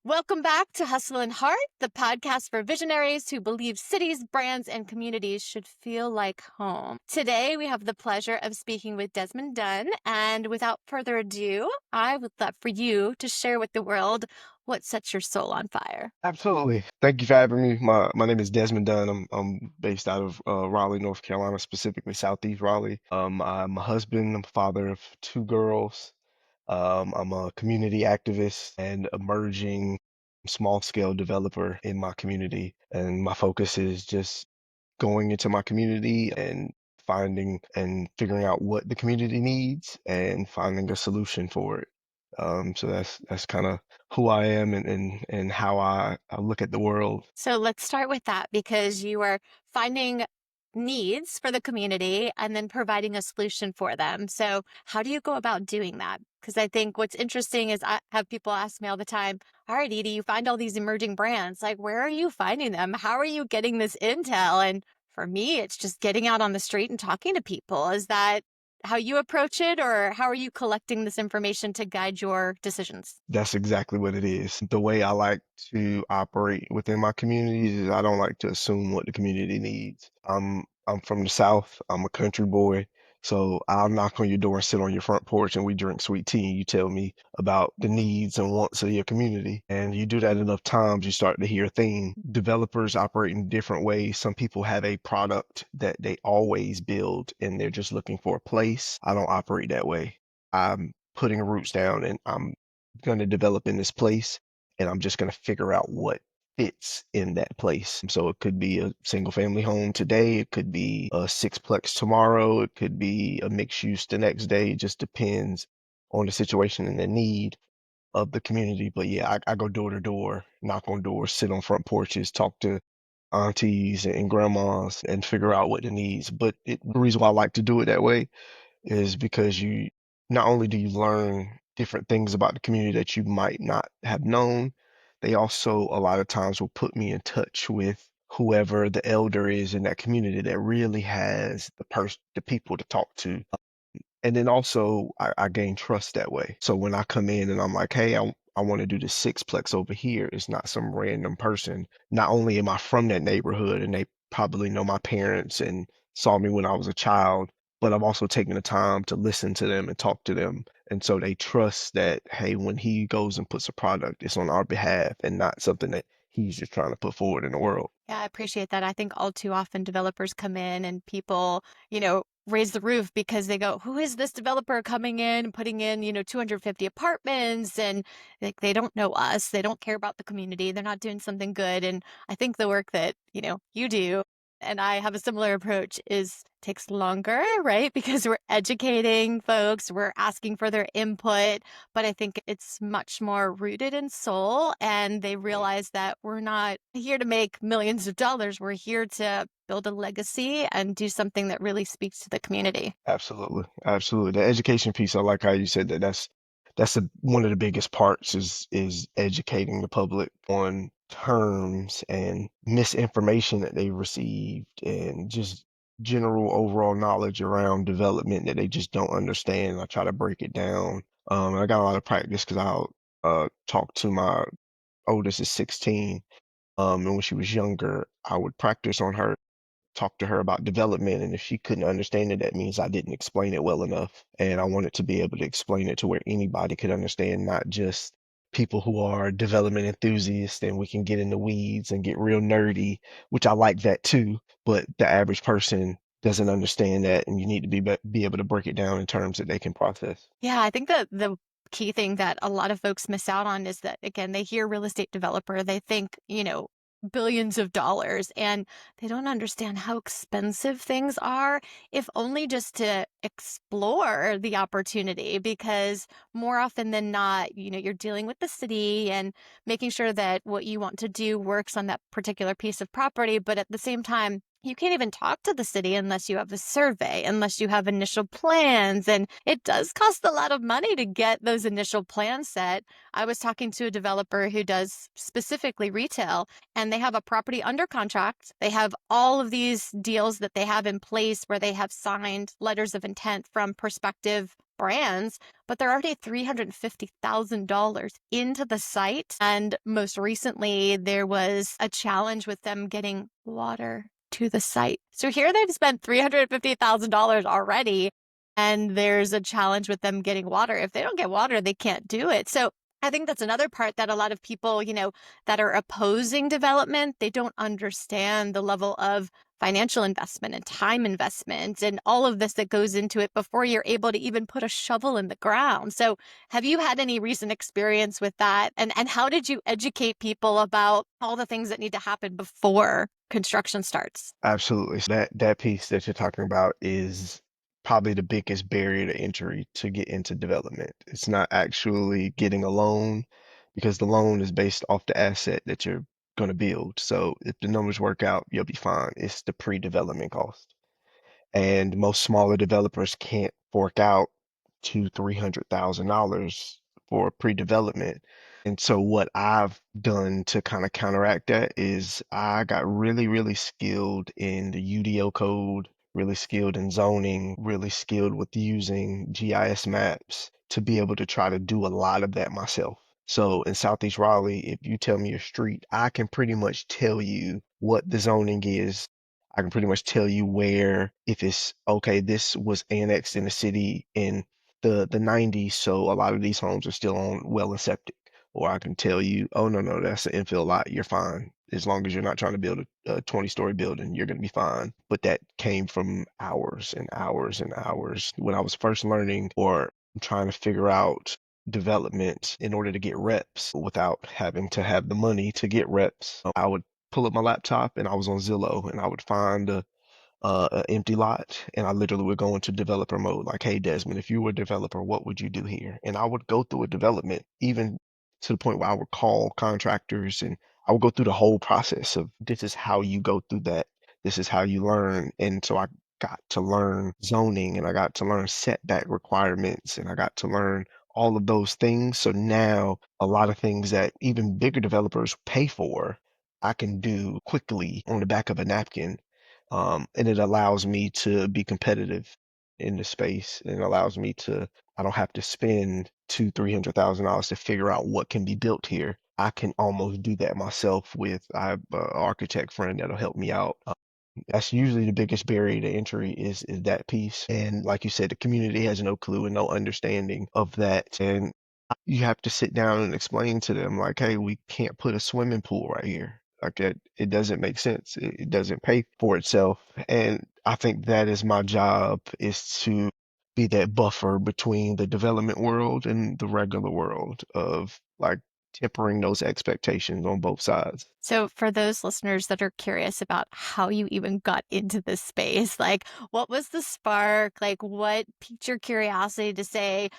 Welcome back to Hustle and Heart, the podcast for visionaries who believe cities, brands, and communities should feel like home. Today, we have the pleasure of speaking with Desmond Dunn. And without further ado, I would love for you to share with the world what sets your soul on fire. Absolutely. Thank you for having me. My name is Desmond Dunn. I'm based out of Raleigh, North Carolina, specifically Southeast Raleigh. I'm a husband. I'm a father of two girls. I'm a community activist and emerging small scale developer in my community. And my focus is just going into my community and finding and figuring out what the community needs and finding a solution for it. So that's kind of who I am and how I look at the world. So let's start with that because you are finding needs for the community and then providing a solution for them. So, how do you go about doing that? Because I think what's interesting is I have people ask me all the time, all right, Edie, you find all these emerging brands. Like, where are you finding them? How are you getting this intel? And for me, it's just getting out on the street and talking to people. Is that how you approach it, or how are you collecting this information to guide your decisions? That's exactly what it is. The way I like to operate within my communities is I don't like to assume what the community needs. I'm from the South. I'm a country boy. So I'll knock on your door and sit on your front porch and we drink sweet tea and you tell me about the needs and wants of your community. And you do that enough times, you start to hear a theme. Developers operate in different ways. Some people have a product that they always build and they're just looking for a place. I don't operate that way. I'm putting roots down and I'm going to develop in this place and I'm just going to figure out what fits in that place. So it could be a single family home today, it could be a sixplex tomorrow, it could be a mixed use the next day. It just depends on the situation and the need of the community. But yeah, I go door to door, knock on doors, sit on front porches, talk to aunties and grandmas and figure out what the needs. But the reason why I like to do it that way is because you not only do you learn different things about the community that you might not have known, they also a lot of times will put me in touch with whoever the elder is in that community that really has the people to talk to. And then also I gain trust that way. So when I come in and I'm like, hey, I want to do the sixplex over here, it's not some random person. Not only am I from that neighborhood and they probably know my parents and saw me when I was a child, but I've also taken the time to listen to them and talk to them. And so they trust that, hey, when he goes and puts a product, it's on our behalf and not something that he's just trying to put forward in the world. Yeah, I appreciate that. I think all too often developers come in and people, raise the roof because they go, who is this developer coming in and putting in, 250 apartments? And like they don't know us. They don't care about the community. They're not doing something good. And I think the work that, you do and I have a similar approach is takes longer, right? Because we're educating folks, we're asking for their input, but I think it's much more rooted in soul. And they realize that we're not here to make millions of dollars. We're here to build a legacy and do something that really speaks to the community. Absolutely, absolutely. The education piece, I like how you said that. One of the biggest parts is educating the public on terms and misinformation that they received and just general overall knowledge around development that they just don't understand. I try to break it down. I got a lot of practice because I'll talk to my oldest is 16. And when she was younger, I would practice on her talk to her about development. And if she couldn't understand it, that means I didn't explain it well enough. And I wanted to be able to explain it to where anybody could understand, not just people who are development enthusiasts and we can get in the weeds and get real nerdy, which I like that too. But the average person doesn't understand that. And you need to be able to break it down in terms that they can process. Yeah, I think that the key thing that a lot of folks miss out on is that, again, they hear real estate developer, they think, billions of dollars, and they don't understand how expensive things are, if only just to explore the opportunity. Because more often than not, you're dealing with the city and making sure that what you want to do works on that particular piece of property. But at the same time, you can't even talk to the city unless you have a survey, unless you have initial plans. And it does cost a lot of money to get those initial plans set. I was talking to a developer who does specifically retail, and they have a property under contract. They have all of these deals that they have in place where they have signed letters of intent from prospective brands, but they're already $350,000 into the site. And most recently, there was a challenge with them getting water to the site. So here they've spent $350,000 already, and there's a challenge with them getting water. If they don't get water, they can't do it. So I think that's another part that a lot of people, that are opposing development, they don't understand the level of financial investment and time investment and all of this that goes into it before you're able to even put a shovel in the ground. So, have you had any recent experience with that? And how did you educate people about all the things that need to happen before construction starts? Absolutely. So that piece that you're talking about is probably the biggest barrier to entry to get into development. It's not actually getting a loan because the loan is based off the asset that you're going to build. So if the numbers work out, you'll be fine. It's the pre-development cost. And most smaller developers can't fork out two, $300,000 for pre-development. And so what I've done to kind of counteract that is I got really, really skilled in the UDO code, really skilled in zoning, really skilled with using GIS maps to be able to try to do a lot of that myself. So in Southeast Raleigh, if you tell me a street, I can pretty much tell you what the zoning is. I can pretty much tell you where, if it's okay, this was annexed in the city in the 90s, so a lot of these homes are still on well and septic. Or I can tell you, oh no, no, that's an infill lot. You're fine. As long as you're not trying to build a 20-story building, you're gonna be fine. But that came from hours and hours and hours when I was first learning or trying to figure out development in order to get reps without having to have the money to get reps. I would pull up my laptop and I was on Zillow and I would find a empty lot and I literally would go into developer mode like, hey Desmond, if you were a developer, what would you do here? And I would go through a development even to the point where I would call contractors and I would go through the whole process of this is how you go through that. This is how you learn. And so I got to learn zoning and I got to learn setback requirements and I got to learn all of those things. So now a lot of things that even bigger developers pay for, I can do quickly on the back of a napkin. And it allows me to be competitive in the space. And it allows me to, I don't have to spend two, $300,000 to figure out what can be built here. I can almost do that myself with, I have an architect friend that'll help me out. That's usually the biggest barrier to entry is that piece. And like you said, the community has no clue and no understanding of that. And you have to sit down and explain to them like, hey, we can't put a swimming pool right here. Like it doesn't make sense. It doesn't pay for itself. And I think that is my job is to be that buffer between the development world and the regular world of like tempering those expectations on both sides. So, for those listeners that are curious about how you even got into this space, like what was the spark? Like, what piqued your curiosity to say,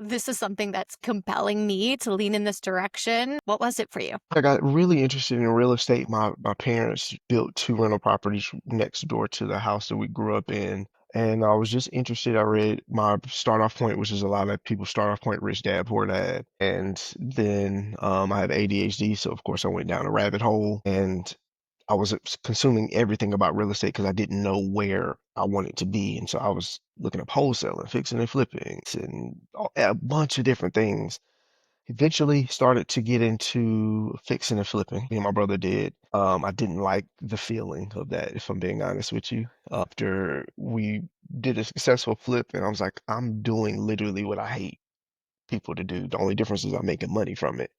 this is something that's compelling me to lean in this direction? What was it for you? I got really interested in real estate. My parents built two rental properties next door to the house that we grew up in. And I was just interested. I read my start off point, which is a lot of people start off point, rich dad, poor dad. And then I have ADHD. So, of course, I went down a rabbit hole and I was consuming everything about real estate because I didn't know where I wanted to be. And so I was looking up wholesale and fixing and flipping and a bunch of different things. Eventually started to get into fixing and flipping. Me and my brother did. I didn't like the feeling of that, if I'm being honest with you. After we did a successful flip, and I was like, I'm doing literally what I hate people to do. The only difference is I'm making money from it.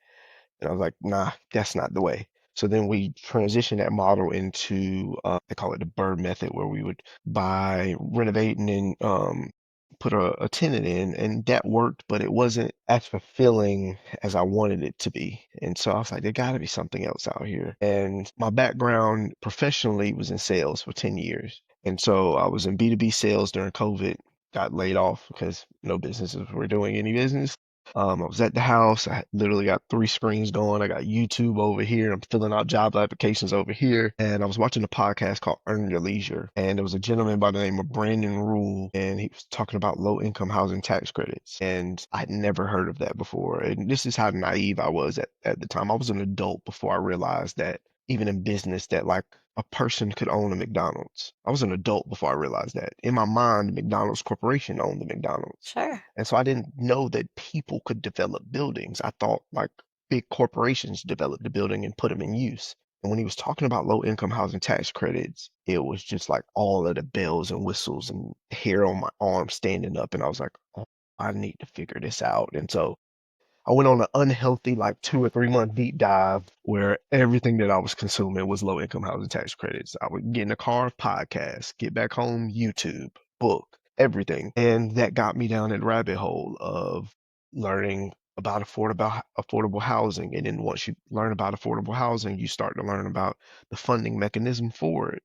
And I was like, nah, that's not the way. So then we transitioned that model into they call it the Bird method, where we would buy, renovate, and then put a tenant in, and that worked, but it wasn't as fulfilling as I wanted it to be. And so I was like, there got to be something else out here. And my background professionally was in sales for 10 years. And so I was in B2B sales during COVID, got laid off because no businesses were doing any business. I was at the house. I literally got three screens going. I got YouTube over here. I'm filling out job applications over here. And I was watching a podcast called Earn Your Leisure. And there was a gentleman by the name of Brandon Rule, and he was talking about low income housing tax credits. And I'd never heard of that before. And this is how naive I was at the time. I was an adult before I realized that even in business, that like a person could own a McDonald's. I was an adult before I realized that. In my mind, McDonald's Corporation owned the McDonald's. Sure. And so I didn't know that people could develop buildings. I thought like big corporations developed the building and put them in use. And when he was talking about low income housing tax credits, it was just like all of the bells and whistles and hair on my arm standing up. And I was like, oh, I need to figure this out. And so I went on an unhealthy, like 2 or 3 month deep dive where everything that I was consuming was low income housing tax credits. I would get in the car, podcast, get back home, YouTube, book, everything. And that got me down that rabbit hole of learning about affordable housing. And then once you learn about affordable housing, you start to learn about the funding mechanism for it.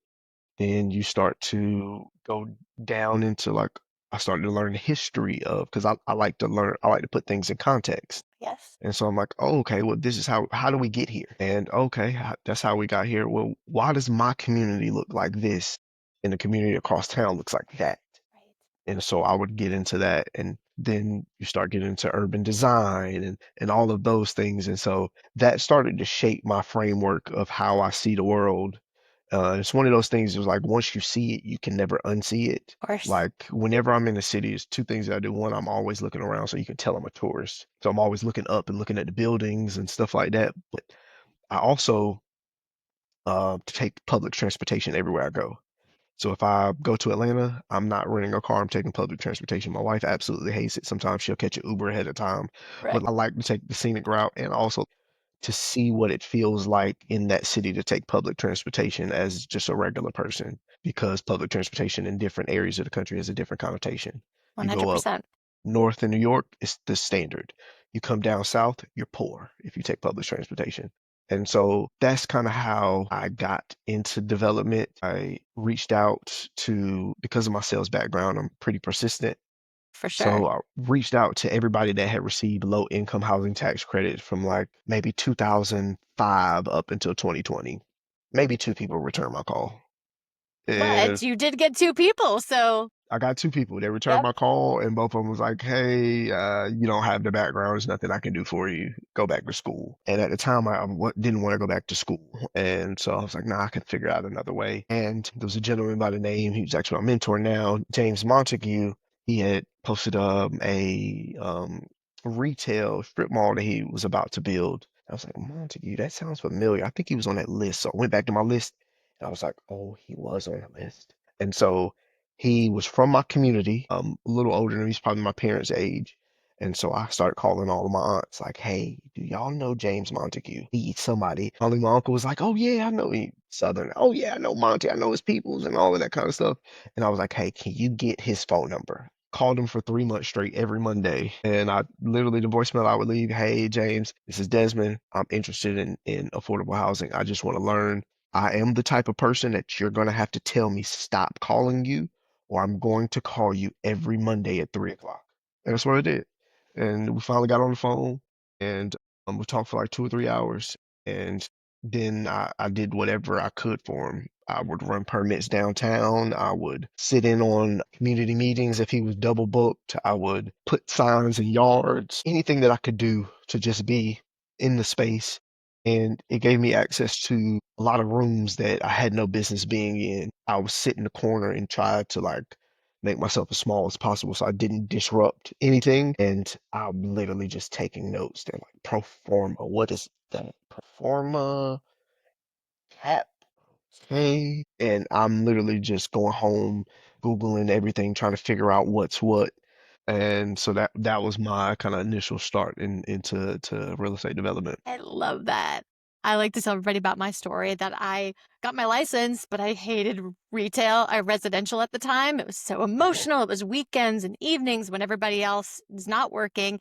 Then you start to go down into like I started to learn the history of because I like to learn, I like to put things in context. Yes. And so I'm like, oh, okay, well, this is how do we get here? And okay, that's how we got here. Well, why does my community look like this and the community across town looks like that? Right. And so I would get into that. And then you start getting into urban design and all of those things. And so that started to shape my framework of how I see the world. It's one of those things, it was like once you see it, you can never unsee it. Of course. Like whenever I'm in the city, it's two things that I do. One, I'm always looking around so you can tell I'm a tourist. So I'm always looking up and looking at the buildings and stuff like that. But I also take public transportation everywhere I go. So if I go to Atlanta, I'm not renting a car, I'm taking public transportation. My wife absolutely hates it. Sometimes she'll catch an Uber ahead of time, Right. but I like to take the scenic route and also to see what it feels like in that city to take public transportation as just a regular person, because public transportation in different areas of the country has a different connotation. You go up 100%. north in New York, it's the standard. You come down south, you're poor if you take public transportation. And so that's kind of how I got into development. I reached out to, because of my sales background, I'm pretty persistent. For sure. So I reached out to everybody that had received low income housing tax credit from like maybe 2005 up until 2020. Maybe two people returned my call. And But you did get two people, so I got two people. They returned yep. my call, and both of them was like, "Hey, you don't have the background. There's nothing I can do for you. Go back to school." And at the time, I didn't want to go back to school, and so I was like, "Nah, I can figure out another way." And there was a gentleman by the name, he was actually my mentor now, James Montague. He had posted a retail strip mall that he was about to build. I was like, Montague, that sounds familiar. I think he was on that list. So I went back to my list, and I was like, "Oh, he was on the list." And so he was from my community, a little older than me. He's probably my parents' age. And so I started calling all of my aunts, like, hey, do y'all know James Montague? He's somebody. Only my uncle was like, oh, yeah, I know he Southern. Oh, yeah, I know Monty. I know his peoples and all of that kind of stuff. And I was like, hey, can you get his phone number? Called him for 3 months straight every Monday. And I literally, the voicemail I would leave, hey, James, this is Desmond. I'm interested in affordable housing. I just want to learn. I am the type of person that you're going to have to tell me stop calling you or I'm going to call you every Monday at 3 o'clock. And that's what I did. And we finally got on the phone and we talked for like 2 or 3 hours. And then I did whatever I could for him. I would run permits downtown. I would sit in on community meetings if he was double booked. I would put signs in yards, anything that I could do to just be in the space. And it gave me access to a lot of rooms that I had no business being in. I would sit in the corner and try to like make myself as small as possible so I didn't disrupt anything. And I'm literally just taking notes. They're like pro forma. What is that? Pro forma cap. Okay. And I'm literally just going home, Googling everything, trying to figure out what's what. And so that was my kind of initial start into real estate development. I love that. I like to tell everybody about my story that I got my license, but I hated retail. I residential at the time. It was so Mhm. emotional. It was weekends and evenings when everybody else is not working.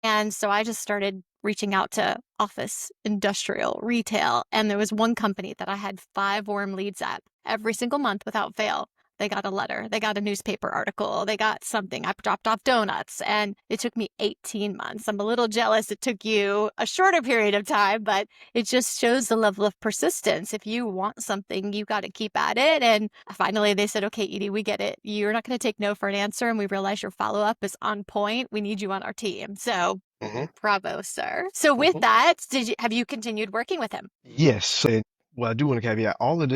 And so I just started reaching out to office, industrial, retail. And there was one company that I had 5 warm leads at every single month without fail. They got a letter, they got a newspaper article, they got something. I dropped off donuts, and it took me 18 months. I'm a little jealous it took you a shorter period of time, but it just shows the level of persistence. If you want something, you got to keep at it. And finally, they said, okay, Edie, we get it. You're not going to take no for an answer. And we realize your follow up is on point. We need you on our team. So Mhm. bravo, sir. So with Mhm. that, have you continued working with him? Yes. Well, I do want to caveat all of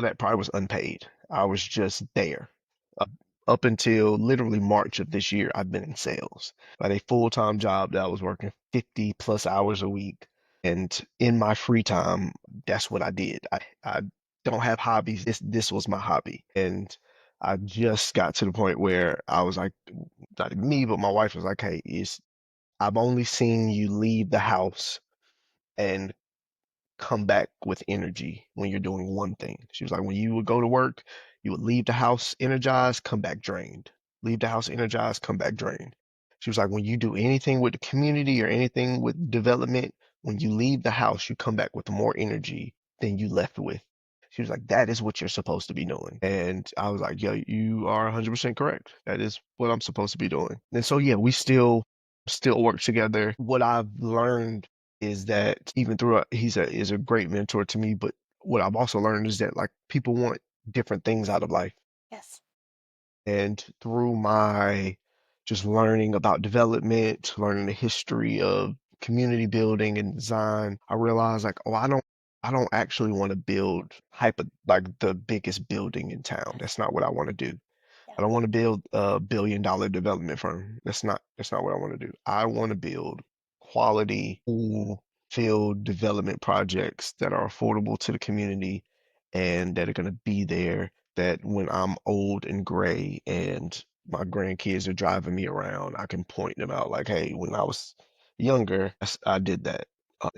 that probably was unpaid. I was just there. Up, up until literally March of this year, I've been in sales. I had a full-time job that I was working 50 plus hours a week. And in my free time, that's what I did. I don't have hobbies. This was my hobby. And I just got to the point where I was like, not even me, but my wife was like, hey, I've only seen you leave the house and come back with energy when you're doing one thing. She was like, when you would go to work, you would leave the house energized, come back drained. Leave the house energized, come back drained. She was like, when you do anything with the community or anything with development, when you leave the house, you come back with more energy than you left with. She was like, that is what you're supposed to be doing. And I was like, yo, you are 100% correct. That is what I'm supposed to be doing. And so, yeah, we still work together. What I've learned is that even through he's a is a great mentor to me, but what I've also learned is that like people want different things out of life. Yes. And through my just learning about development, learning the history of community building and design, I realized like, oh, I don't actually want to build like the biggest building in town. Yes. That's not what I want to do. Yeah. I don't want to build a billion-dollar development firm. That's not what I want to do. I want to build quality, full field development projects that are affordable to the community and that are going to be there that when I'm old and gray and my grandkids are driving me around, I can point them out like, hey, when I was younger, I did that.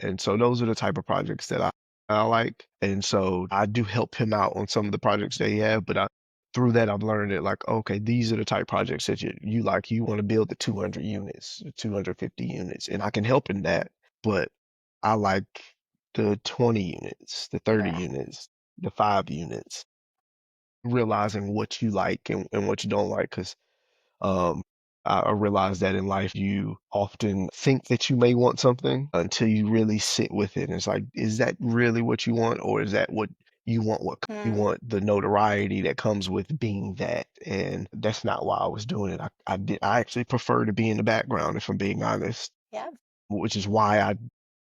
And so those are the type of projects that I like. And so I do help him out on some of the projects that he have, but through that, I've learned that like, okay, these are the type projects that you like. You want to build the 200 units, 250 units, and I can help in that. But I like the 20 units, the 30 Yeah. units, the 5 units, realizing what you like and what you don't like. Because um, I realize that in life, you often think that you may want something until you really sit with it. And it's like, is that really what you want, or is that what you want? What you Mm, want the notoriety that comes with being that, and that's not why I was doing it. I actually prefer to be in the background, if I'm being honest, yeah. which is why I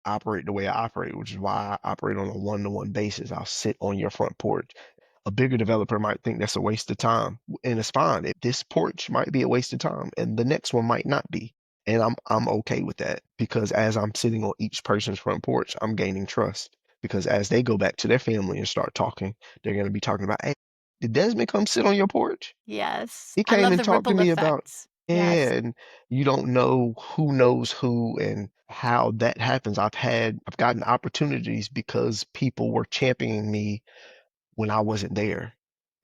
operate the way I operate, which is why I operate on a one-to-one basis. I'll sit on your front porch. A bigger developer might think that's a waste of time, and it's fine. This porch might be a waste of time, and the next one might not be. And I'm okay with that because as I'm sitting on each person's front porch, I'm gaining trust. Because as they go back to their family and start talking, they're going to be talking about, hey, did Desmond come sit on your porch? Yes. He I came love and the talked to ripple me about, effects. yeah, Yes. and you don't know who knows who and how that happens. I've gotten opportunities because people were championing me when I wasn't there.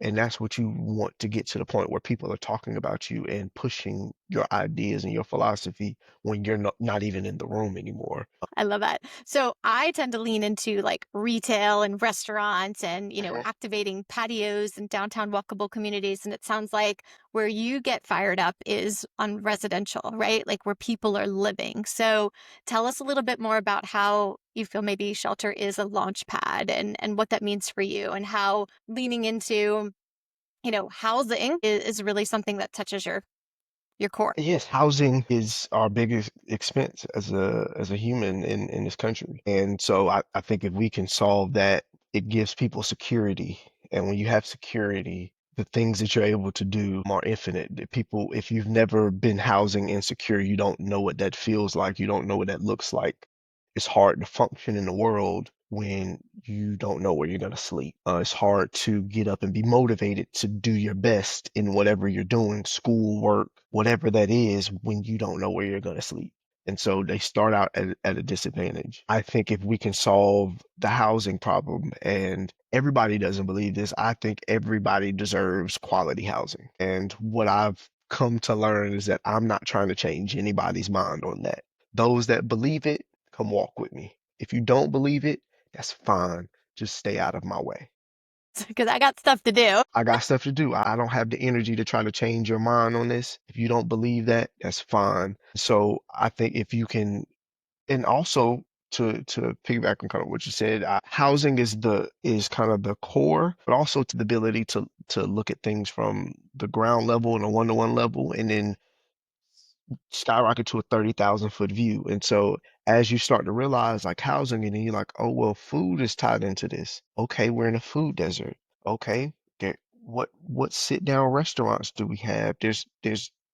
And that's what you want to get to the point where people are talking about you and pushing your ideas and your philosophy when you're not even in the room anymore. I love that. So I tend to lean into like retail and restaurants and, Mhm. activating patios and downtown walkable communities. And it sounds like where you get fired up is on residential, right? Like where people are living. So tell us a little bit more about how you feel maybe shelter is a launch pad and what that means for you and how leaning into, housing is really something that touches your core. Yes, housing is our biggest expense as a human in this country. And so I think if we can solve that, it gives people security. And when you have security, the things that you're able to do are infinite. People, if you've never been housing insecure, you don't know what that feels like. You don't know what that looks like. It's hard to function in the world when you don't know where you're going to sleep. It's hard to get up and be motivated to do your best in whatever you're doing, school, work, whatever that is, when you don't know where you're going to sleep. And so they start out at a disadvantage. I think if we can solve the housing problem, and everybody doesn't believe this, I think everybody deserves quality housing. And what I've come to learn is that I'm not trying to change anybody's mind on that. Those that believe it, come walk with me. If you don't believe it, that's fine. Just stay out of my way. Because I got stuff to do. I got stuff to do. I don't have the energy to try to change your mind on this. If you don't believe that, that's fine. So I think if you can, and also to piggyback on kind of what you said, housing is kind of the core, but also to the ability to look at things from the ground level and a one-to-one level, and then skyrocket to a 30,000 foot view. And so as you start to realize like housing, and then you're like, oh well, food is tied into this. Okay, we're in a food desert. Okay, what sit down restaurants do we have? There's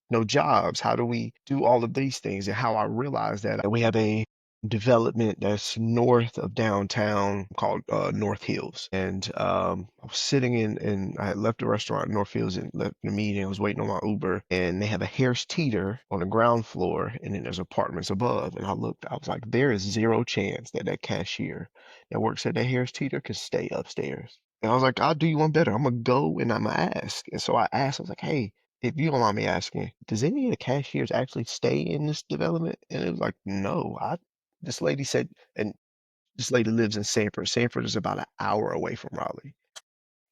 no jobs. How do we do all of these things? And how I realized that we have a development that's north of downtown called North Hills. And I was sitting in I had left the restaurant in North Hills and left the meeting. I was waiting on my Uber, and they have a Harris Teeter on the ground floor, and then there's apartments above. And I looked, I was like, there is zero chance that that cashier that works at that Harris Teeter could stay upstairs. And I was like, I'll do you one better. I'm gonna go and I'm gonna ask. And so I asked, I was like, hey, if you don't mind me asking, does any of the cashiers actually stay in this development? And it was like, no, I this lady said, and this lady lives in Sanford. Sanford is about an hour away from Raleigh.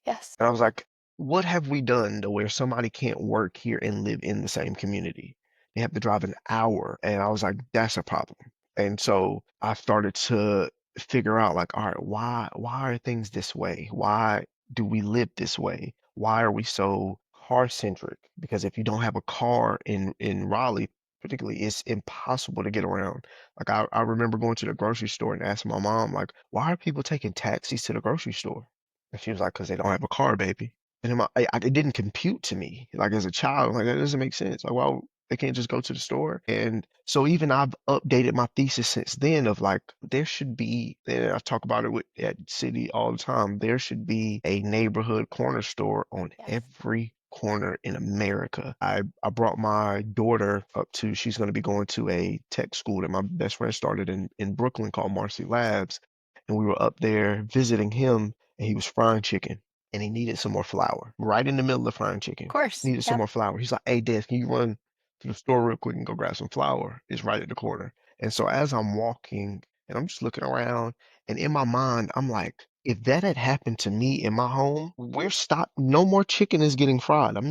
Yes. And I was like, what have we done to where somebody can't work here and live in the same community? They have to drive an hour. And I was like, that's a problem. And so I started to figure out like, all right, why are things this way? Why do we live this way? Why are we so car centric? Because if you don't have a car in Raleigh, particularly, it's impossible to get around. Like I remember going to the grocery store and asking my mom, like, why are people taking taxis to the grocery store? And she was like, "'Cause they don't have a car, baby." And in it didn't compute to me. Like as a child, I'm like that doesn't make sense. Like, well, they can't just go to the store. And so even I've updated my thesis since then of like there should be, and I talk about it with at City all the time, there should be a neighborhood corner store on Yes. every corner in America. I brought my daughter up to, she's going to be going to a tech school that my best friend started in Brooklyn called Marcy Labs. And we were up there visiting him, and he was frying chicken, and he needed some more flour right in the middle of frying Of chicken. course. Needed some Yep. more flour. He's like, "Hey, Dad, can you run to the store real quick and go grab some flour? It's right at the corner." And so as I'm walking and I'm just looking around, and in my mind, I'm like, if that had happened to me in my home, we're stopped. No more chicken is getting fried. I'm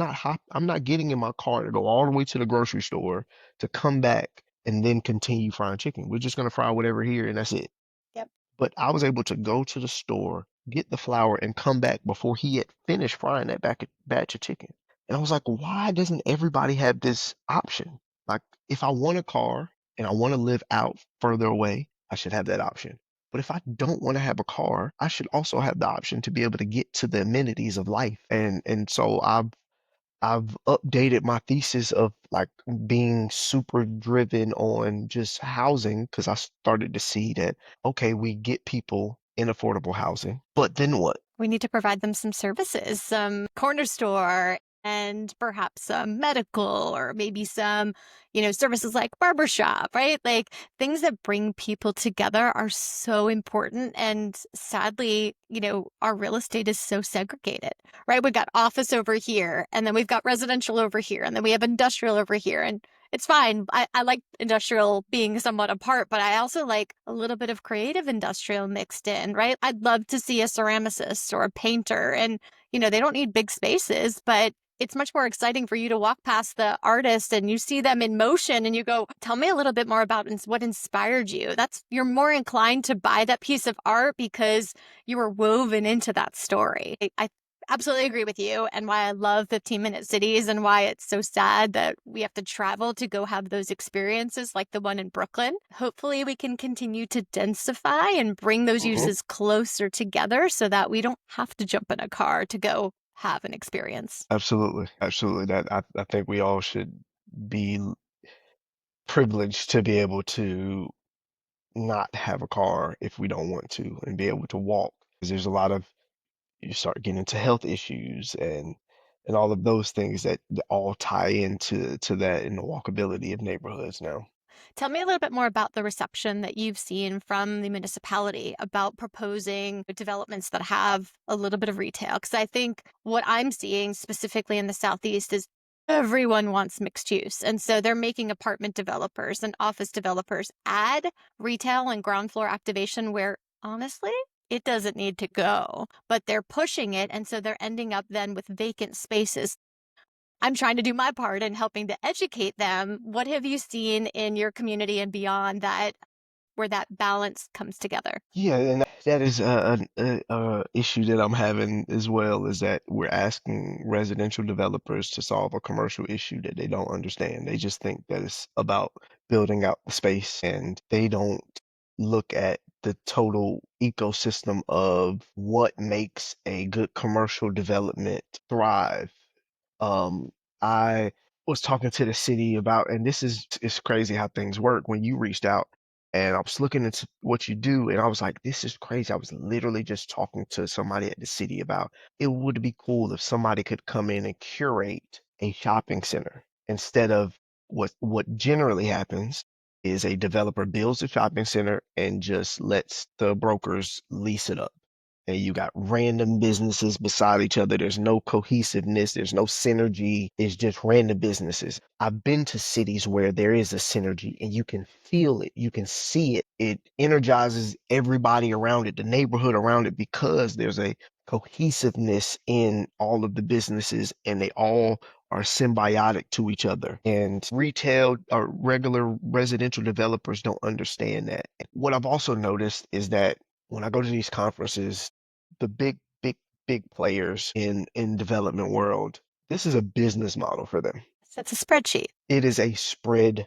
not getting in my car to go all the way to the grocery store to come back and then continue frying chicken. We're just gonna fry whatever here, and that's it. Yep. But I was able to go to the store, get the flour, and come back before he had finished frying that batch of chicken. And I was like, why doesn't everybody have this option? Like, if I want a car and I want to live out further away, I should have that option. But if I don't want to have a car, I should also have the option to be able to get to the amenities of life. And so I've updated my thesis of like being super driven on just housing because I started to see that, okay, we get people in affordable housing, but then what? We need to provide them some services, some corner store and perhaps some medical or maybe some, services like barbershop, right? Like things that bring people together are so important. And sadly, our real estate is so segregated, right? We've got office over here, and then we've got residential over here, and then we have industrial over here. And it's fine. I like industrial being somewhat apart, but I also like a little bit of creative industrial mixed in, right? I'd love to see a ceramicist or a painter, and, they don't need big spaces, but it's much more exciting for you to walk past the artist and you see them in motion and you go, tell me a little bit more about what inspired you. You're more inclined to buy that piece of art because you were woven into that story. I absolutely agree with you, and why I love 15-minute cities and why it's so sad that we have to travel to go have those experiences like the one in Brooklyn. Hopefully we can continue to densify and bring those Hmm. uses closer together so that we don't have to jump in a car to go have an experience. Absolutely, absolutely. That I think we all should be privileged to be able to not have a car if we don't want to and be able to walk. Because there's a lot of, you start getting into health issues and all of those things that all tie into that in the walkability of neighborhoods now. Tell me a little bit more about the reception that you've seen from the municipality about proposing developments that have a little bit of retail. Because I think what I'm seeing specifically in the Southeast is everyone wants mixed use. And so they're making apartment developers and office developers add retail and ground floor activation where honestly, it doesn't need to go, but they're pushing it. And so they're ending up then with vacant spaces. I'm trying to do my part in helping to educate them. What have you seen in your community and beyond that where that balance comes together? Yeah, and that is a issue that I'm having as well, is that we're asking residential developers to solve a commercial issue that they don't understand. They just think that it's about building out the space, and they don't look at the total ecosystem of what makes a good commercial development thrive. um, I was talking to the city about, and this is it's crazy how things work when you reached out, and I was looking into what you do, and I was like, this is crazy. I was literally just talking to somebody at the city about it would be cool if somebody could come in and curate a shopping center instead of what generally happens is a developer builds a shopping center and just lets the brokers lease it up, and you got random businesses beside each other. There's no cohesiveness, there's no synergy. It's just random businesses. I've been to cities where there is a synergy and you can feel it, you can see it. It energizes everybody around it, the neighborhood around it, because there's a cohesiveness in all of the businesses and they all are symbiotic to each other. And retail or regular residential developers don't understand that. What I've also noticed is that when I go to these conferences, the big players in development world, this is a business model for them. So it's a spreadsheet. It is a spreadsheet,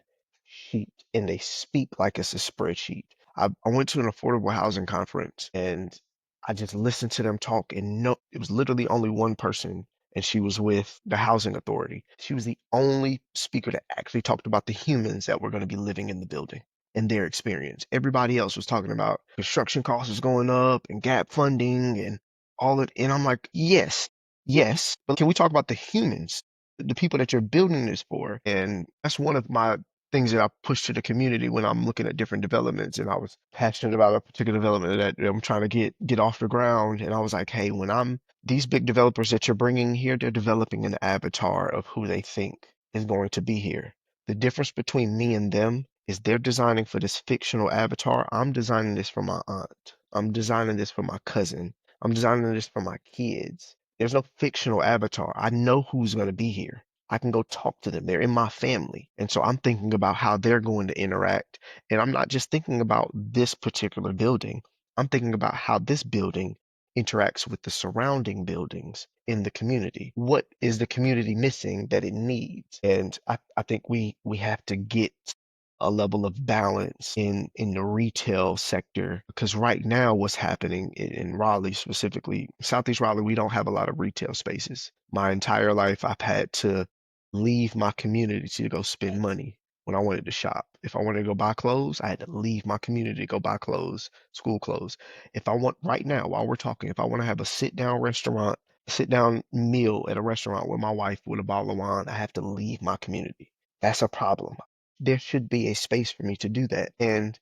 and they speak like it's a spreadsheet. I went to an affordable housing conference and I just listened to them talk, and no, it was literally only one person, and she was with the housing authority. She was the only speaker that actually talked about the humans that were going to be living in the building and their experience. Everybody else was talking about construction costs is going up and gap funding and all it. And I'm like, yes, yes, but can we talk about the humans, the people that you're building this for? And that's one of my things that I push to the community when I'm looking at different developments. And I was passionate about a particular development that I'm trying to get off the ground. And I was like, hey, when I'm these big developers that you're bringing here, they're developing an avatar of who they think is going to be here. The difference between me and them is they're designing for this fictional avatar. I'm designing this for my aunt. I'm designing this for my cousin. I'm designing this for my kids. There's no fictional avatar. I know who's going to be here. I can go talk to them. They're in my family. And so I'm thinking about how they're going to interact. And I'm not just thinking about this particular building. I'm thinking about how this building interacts with the surrounding buildings in the community. What is the community missing that it needs? And I think we have to get a level of balance in the retail sector, because right now what's happening in Raleigh, specifically Southeast Raleigh, we don't have a lot of retail spaces. My entire life I've had to leave my community to go spend money when I wanted to shop. If I wanted to go buy clothes, I had to leave my community to go buy clothes, school clothes. If I want right now, while we're talking, if I want to have a sit down meal at a restaurant with my wife with a bottle of wine, I have to leave my community. That's a problem. There should be a space for me to do that. And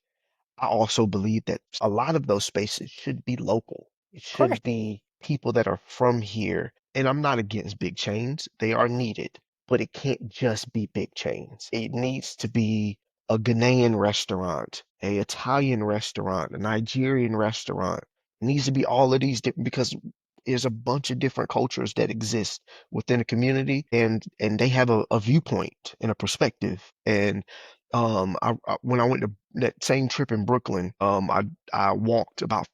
I also believe that a lot of those spaces should be local. It Of course. should be people that are from here. And I'm not against big chains. They are needed, but it can't just be big chains. It needs to be a Ghanaian restaurant, a Italian restaurant, a Nigerian restaurant. It needs to be all of these different, because there's a bunch of different cultures that exist within a community, and they have a viewpoint and a perspective. And when I went to that same trip in Brooklyn, I walked about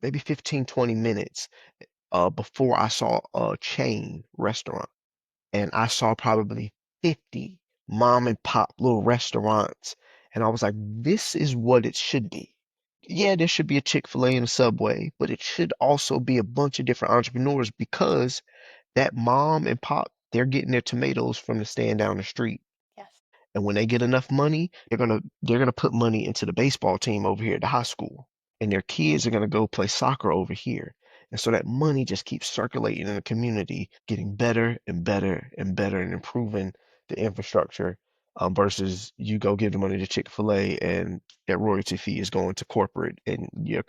maybe 15, 20 minutes before I saw a chain restaurant, and I saw probably 50 mom and pop little restaurants, and I was like, this is what it should be. Yeah, there should be a Chick-fil-A and a Subway, but it should also be a bunch of different entrepreneurs, because that mom and pop, they're getting their tomatoes from the stand down the street. Yes. And when they get enough money, they're gonna put money into the baseball team over here at the high school. And their kids are gonna go play soccer over here. And so that money just keeps circulating in the community, getting better and better and better and improving the infrastructure, versus you go give the money to Chick-fil-A and that royalty fee is going to corporate, and your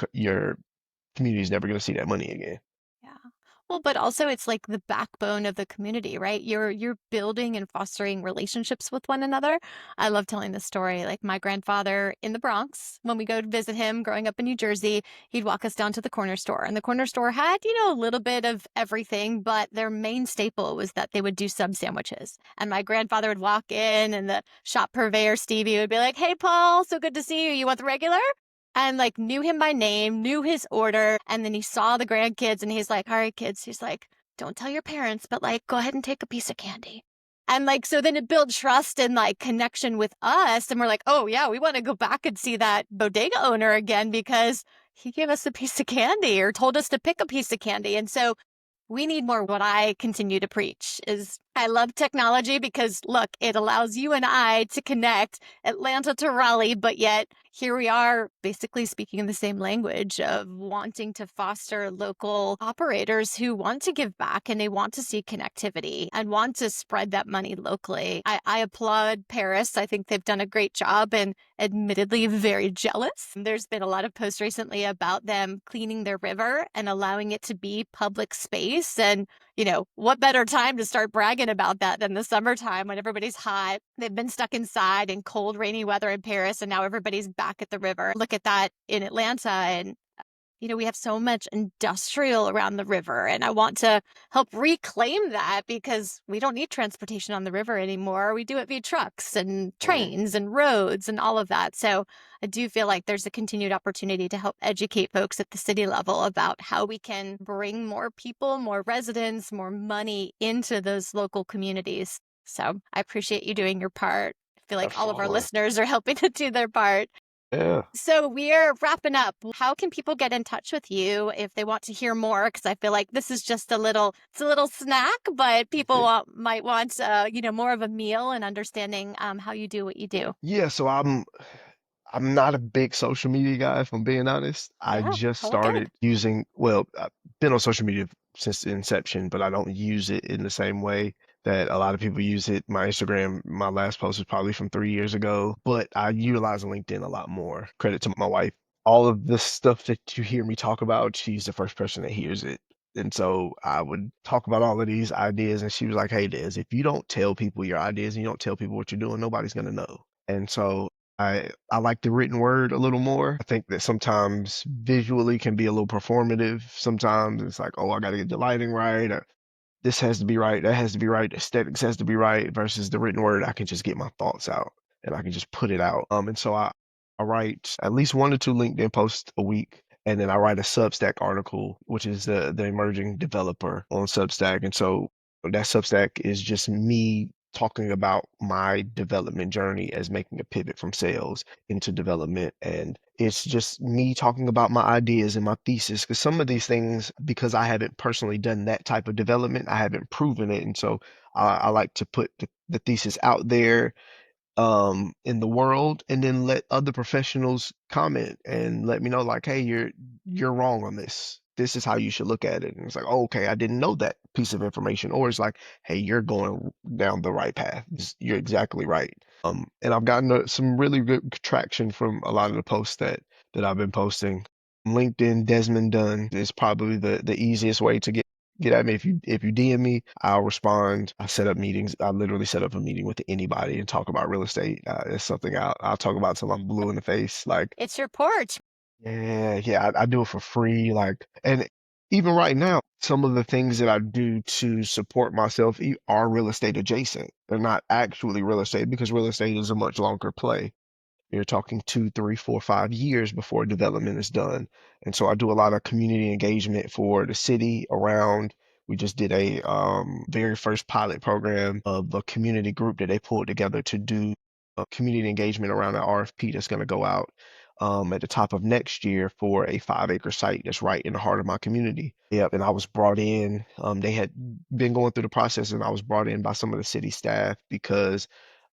community is never gonna see that money again. Yeah. Well, but also it's like the backbone of the community, right? You're building and fostering relationships with one another. I love telling this story. Like my grandfather in the Bronx, when we go to visit him growing up in New Jersey, he'd walk us down to the corner store. And the corner store had, a little bit of everything, but their main staple was that they would do sub sandwiches. And my grandfather would walk in and the shop purveyor Stevie would be like, "Hey Paul, so good to see you. You want the regular?" And like knew him by name, knew his order. And then he saw the grandkids and he's like, "All right, kids." He's like, "Don't tell your parents, but like, go ahead and take a piece of candy." And like, so then it built trust and like connection with us. And we're like, oh, yeah, we want to go back and see that bodega owner again because he gave us a piece of candy or told us to pick a piece of candy. And so we need more. What I continue to preach is I love technology because look, it allows you and I to connect Atlanta to Raleigh, but yet here we are basically speaking the same language of wanting to foster local operators who want to give back and they want to see connectivity and want to spread that money locally. I applaud Paris. I think they've done a great job and admittedly very jealous. There's been a lot of posts recently about them cleaning their river and allowing it to be public space. And, what better time to start bragging about that than the summertime when everybody's hot? They've been stuck inside in cold, rainy weather in Paris, and now everybody's back at the river. Look at that in Atlanta. And we have so much industrial around the river, and I want to help reclaim that because we don't need transportation on the river anymore. We do it via trucks and Mhm. trains and roads and all of that. So I do feel like there's a continued opportunity to help educate folks at the city level about how we can bring more people, more residents, more money into those local communities. So I appreciate you doing your part. I feel like all of our Absolutely. listeners are helping to do their part. Yeah. So we're wrapping up. How can people get in touch with you if they want to hear more? Because I feel like this is just it's a little snack, but people might want, more of a meal and understanding how you do what you do. Yeah, so I'm not a big social media guy, if I'm being honest. I Yeah, just all good. started using, well, I've been on social media since the inception, but I don't use it in the same way that a lot of people use it. My Instagram, my last post was probably from 3 years ago, but I utilize LinkedIn a lot more. Credit to my wife. All of the stuff that you hear me talk about, she's the first person that hears it. And so I would talk about all of these ideas, and she was like, "Hey, Des, if you don't tell people your ideas and you don't tell people what you're doing, nobody's gonna know." And so I like the written word a little more. I think that sometimes visually can be a little performative. Sometimes it's like, oh, I got to get the lighting right, or this has to be right, that has to be right, the aesthetics has to be right. Versus the written word, I can just get my thoughts out and I can just put it out. And so I write at least 1 to 2 LinkedIn posts a week. And then I write a Substack article, which is the emerging developer on Substack. And so that Substack is just me talking about my development journey as making a pivot from sales into development. And it's just me talking about my ideas and my thesis. Because some of these things, because I haven't personally done that type of development, I haven't proven it. And so I like to put the thesis out there in the world, and then let other professionals comment and let me know like, hey, you're wrong on this. This is how you should look at it. And it's like, oh, okay, I didn't know that piece of information. Or it's like, hey, you're going down the right path. You're exactly right. And I've gotten some really good traction from a lot of the posts that I've been posting. LinkedIn, Desmond Dunn is probably the easiest way to get at me. If you DM me, I'll respond. I set up meetings. I literally set up a meeting with anybody and talk about real estate. It's something I'll talk about till I'm blue in the face. Like, It's your porch. yeah, yeah, I do it for free. Like, and even right now, some of the things that I do to support myself are real estate adjacent. They're not actually real estate because real estate is a much longer play. You're talking 2, 3, 4, 5 years before development is done. And so I do a lot of community engagement for the city around. We just did a very first pilot program of a community group that they pulled together to do a community engagement around an RFP that's going to go out at the top of next year for a 5 acre site that's right in the heart of my community. Yep, and I was brought in. They had been going through the process, and I was brought in by some of the city staff because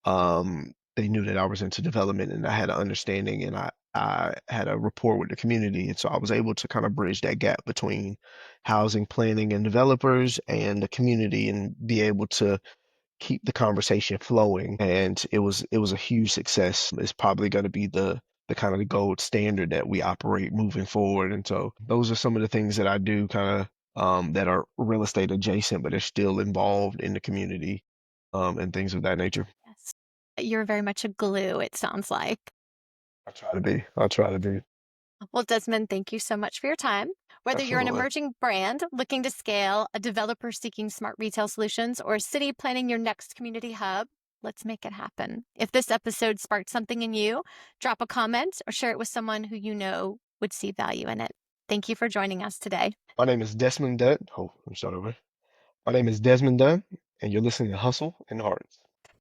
they knew that I was into development and I had an understanding and I had a rapport with the community. And so I was able to kind of bridge that gap between housing planning and developers and the community and be able to keep the conversation flowing. And it was a huge success. It's probably going to be the kind of the gold standard that we operate moving forward. And so those are some of the things that I do kind of that are real estate adjacent, but are still involved in the community and things of that nature. Yes. You're very much a glue, it sounds like. I try to be. I try to be. Well, Desmond, thank you so much for your time. Whether you're an Absolutely. emerging brand looking to scale, a developer seeking smart retail solutions, or a city planning your next community hub, let's make it happen. If this episode sparked something in you, drop a comment or share it with someone who you know would see value in it. Thank you for joining us today. My name is Desmond Dunn. Oh, let me start over. My name is Desmond Dunn, and you're listening to Hustle and Hearts.